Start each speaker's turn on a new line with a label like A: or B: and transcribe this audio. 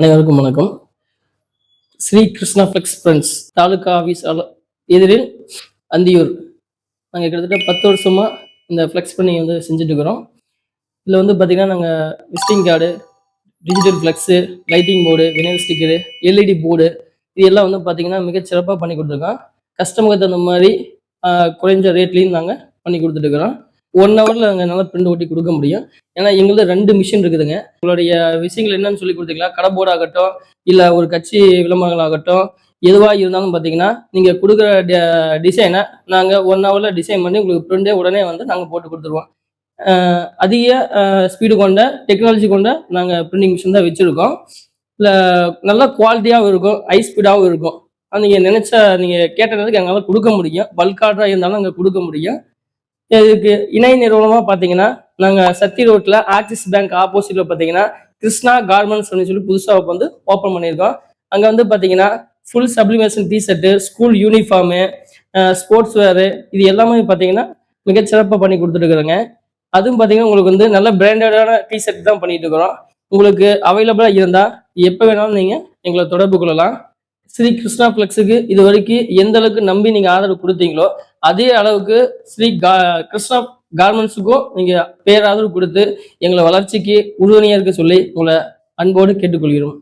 A: அனைவருக்கும் வணக்கம். Shri Krishna flex friends taluka office எதிரில் அந்தியூர். நாங்கள் கிட்டத்தட்ட 10 வருஷமாக இந்த ஃப்ளெக்ஸ் பண்ணி செஞ்சுட்டு இருக்கிறோம். இதில் பார்த்தீங்கன்னா நாங்கள் visiting card, digital flex, lighting board, vinyl sticker, LED board இது எல்லாம் பார்த்தீங்கன்னா மிகச்சிறப்பாக பண்ணி கொடுத்துருக்கோம். கஸ்டமருக்கு தகுந்த மாதிரி குறைஞ்ச ரேட்லேயும் நாங்கள் பண்ணி கொடுத்துட்டுருக்குறோம். 1 ஹவரில் நாங்கள் நல்லா பிரிண்ட் ஓட்டி கொடுக்க முடியும். ஏன்னா எங்களுக்கு 2 மிஷின் இருக்குதுங்க. உங்களுடைய விஷயங்கள் என்னன்னு சொல்லி கொடுத்தீங்களா, கடை ஆகட்டும், இல்லை ஒரு கட்சி விளம்பரங்கள் ஆகட்டும், எதுவாக இருந்தாலும் பார்த்தீங்கன்னா நீங்கள் கொடுக்குற டிசைனை நாங்கள் 1 ஹவரில் டிசைன் பண்ணி உங்களுக்கு பிரிண்டே உடனே நாங்கள் போட்டு கொடுத்துருவோம். அதிக ஸ்பீடு கொண்ட டெக்னாலஜி கொண்ட நாங்கள் பிரிண்டிங் மிஷின் தான் வச்சுருக்கோம். இல்லை நல்லா குவாலிட்டியாகவும் இருக்கும், ஹை ஸ்பீடாகவும் இருக்கும். நீங்கள் நீங்கள் கேட்ட நேரத்துக்கு எங்களால் கொடுக்க முடியும். பல்க் ஆர்டராக இருந்தாலும் அங்கே கொடுக்க முடியும். இதுக்கு இணை நிறுவனமாக பார்த்தீங்கன்னா நாங்கள் சத்தி ரோட்டில் ஆக்சிஸ் பேங்க் ஆப்போசிட்டில் பார்த்தீங்கன்னா கிருஷ்ணா கார்மெண்ட்ஸ் சொல்லி புதுசாக ஓப்பன் பண்ணியிருக்கோம். அங்கே பார்த்தீங்கன்னா full sublimation T-shirt, school uniform, sports wear இது எல்லாமே பார்த்தீங்கன்னா மிகச்சிறப்பாக பண்ணி கொடுத்துருக்குறோங்க. அதுவும் பார்த்தீங்கன்னா உங்களுக்கு நல்ல பிராண்டடான டிஷர்ட் தான் பண்ணிட்டு இருக்கிறோம். உங்களுக்கு அவைலபிளாக இருந்தால் எப்போ வேணாலும் நீங்கள் எங்களை தொடர்பு கொள்ளலாம். ஸ்ரீ கிருஷ்ணா ஃப்ளெக்ஸுக்கு இது வரைக்கும் எந்த அளவுக்கு நம்பி நீங்கள் ஆதரவு கொடுத்தீங்களோ அதே அளவுக்கு கிருஷ்ணா கார்மெண்ட்ஸுக்கும் நீங்கள் பேராதரவு கொடுத்து எங்களை வளர்ச்சிக்கு உறுதுணையாக இருக்க சொல்லி உங்களை அன்போடு கேட்டுக்கொள்கிறோம்.